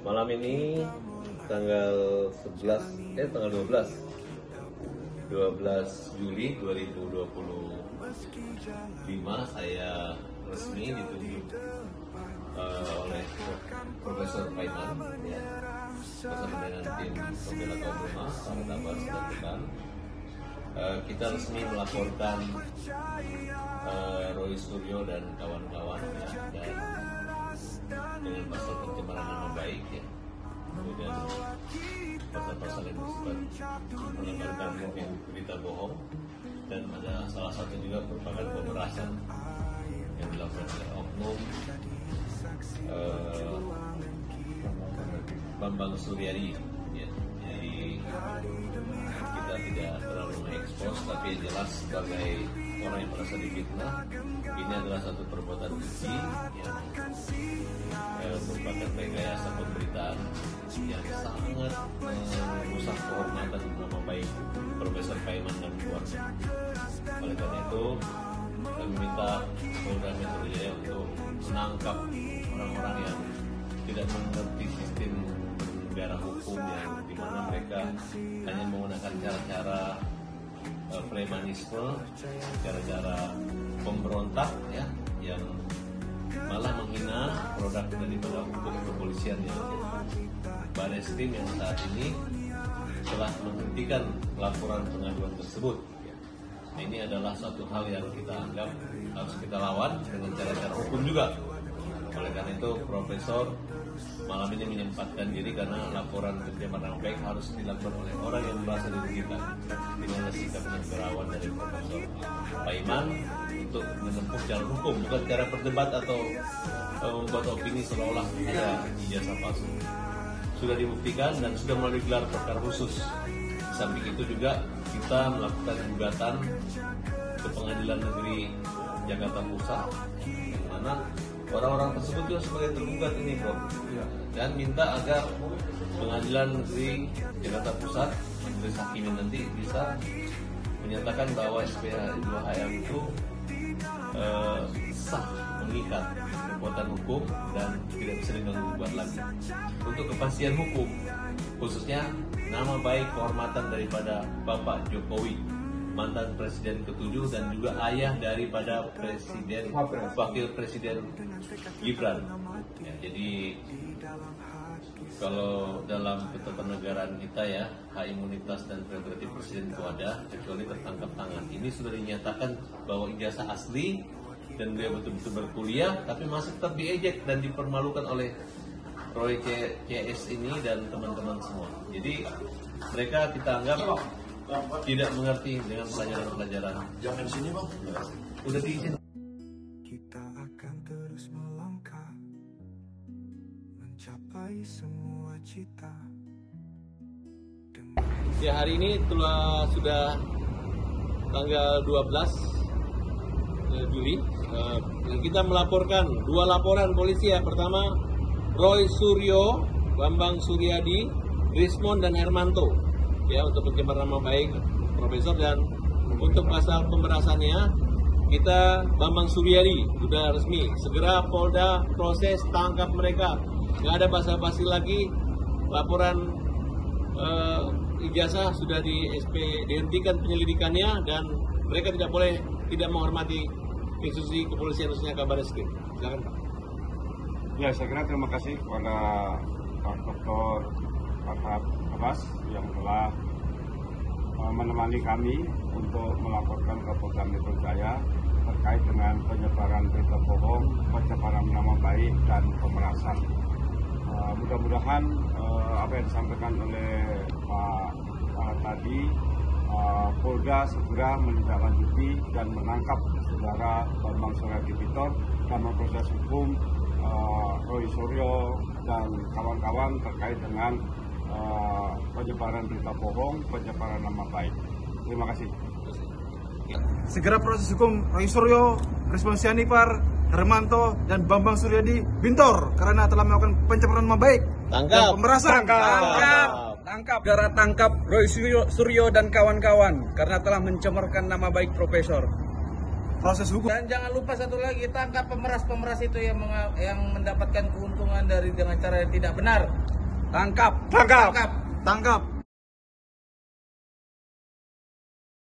Malam ini tanggal 12 Juli 2025 saya resmi ditunjuk oleh Profesor Paiman ya, bersama dengan tim pembela kaum rumah, para tabas dan rekan. Kita resmi melaporkan Roy Suryo dan kawan-kawan ya, dan dengan pasal pencemaran nama baik ya, kemudian pasal-pasal yang bersifat menyebarkan berita bohong, dan ada salah satu juga merupakan pemerasan yang dilakukan oleh oknum Bambang Suryadi ya. Jadi kita tidak terlalu mengekspos, tapi yang jelas sebagai orang yang merasa difitnah, ini adalah satu perbuatan keji yang merupakan rekayasa pemberitaan yang sangat merusak kehormatan nama baik Profesor Paiman dan keluarga. Oleh karena itu, kami minta Polda Metro Jaya untuk menangkap orang-orang yang tidak mengerti sistem negara hukum, yang dimana mereka hanya menggunakan cara-cara premanisme, cara-cara pemberontak ya, yang malah menghina produk daripada hukum kepolisian yang Bareskrim yang saat ini telah menghentikan laporan pengaduan tersebut. Nah, ini adalah satu hal yang kita anggap harus kita lawan dengan cara-cara hukum juga. Oleh karena itu, Profesor malam ini menyempatkan diri karena laporan pencemaran nama baik harus dilakukan oleh orang yang merasa dirugikan, dengan sikap negarawan dari Profesor Paiman untuk menempuh jalur hukum, bukan cara berdebat atau membuat opini seolah-olah ada ijazah palsu. Sudah dibuktikan dan sudah melalui gelar perkara khusus. Di samping itu juga kita melakukan gugatan ke Pengadilan Negeri Jakarta Pusat, yang mana orang-orang tersebut juga sebagai tergugat ini, Bro, dan minta agar Pengadilan Negeri Jakarta Pusat, majelis hakim nanti bisa menyatakan bahwa SPH 2HM itu sah, mengikat kekuatan hukum dan tidak bisa diganggu-gugat lagi. Untuk kepastian hukum, khususnya nama baik kehormatan daripada Bapak Jokowi, mantan Presiden ke-7 dan juga ayah daripada Presiden Wakil Presiden Gibran. Ya, jadi kalau dalam ketatanegaraan kita ya, hak imunitas dan prerogatif Presiden itu ada, kecuali tertangkap tangan. Ini sudah dinyatakan bahwa ijazah asli dan dia betul-betul berkuliah, tapi masih tetap diejek dan dipermalukan oleh Roy CS ini dan teman-teman semua. Jadi mereka kita anggap tidak mengerti dengan pelajaran-pelajaran. Jangan sini, Bang. Udah diizin. Kita akan terus melangkah mencapai semua cita. Ya, hari ini sudah tanggal 12 Juli. Kita melaporkan 2 laporan polisi ya. Pertama, Roy Suryo, Bambang Suryadi, Rismond dan Hermanto ya, untuk pencemaran nama baik Profesor. Dan untuk pasal pemberasannya kita Bambang Suryadi sudah resmi, segera Polda proses, tangkap mereka, nggak ada basa-basi lagi. Laporan ijazah sudah dihentikan penyelidikannya, dan mereka tidak boleh tidak menghormati institusi kepolisian, khususnya Kabar Eskrim. Silakan, Pak. Ya, saya kira terima kasih kepada Pak Dr. Pak Abbas yang telah menemani kami untuk melaporkan ke Polda Metro Jaya terkait dengan penyebaran berita bohong, pencemaran nama baik, dan pemerasan. Mudah-mudahan apa yang disampaikan oleh Pak tadi, Polda segera menindaklanjuti dan menangkap saudara Bambang Suryadi dan memproses hukum Roy Suryo dan kawan-kawan terkait dengan penyebaran berita bohong, penyebaran nama baik. Terima kasih. Segera proses hukum Roy Suryo, Rismond Sianipar, Hermanto, dan Bambang Suryadi Bintor karena telah melakukan pencemaran nama baik dan pemerasan. Tangkap. Segera tangkap Roy Suryo dan kawan-kawan karena telah mencemarkan nama baik Profesor. proses hukum. Dan jangan lupa satu lagi, tangkap pemeras-pemeras itu yang mendapatkan keuntungan dengan cara yang tidak benar. Tangkap. Tangkap.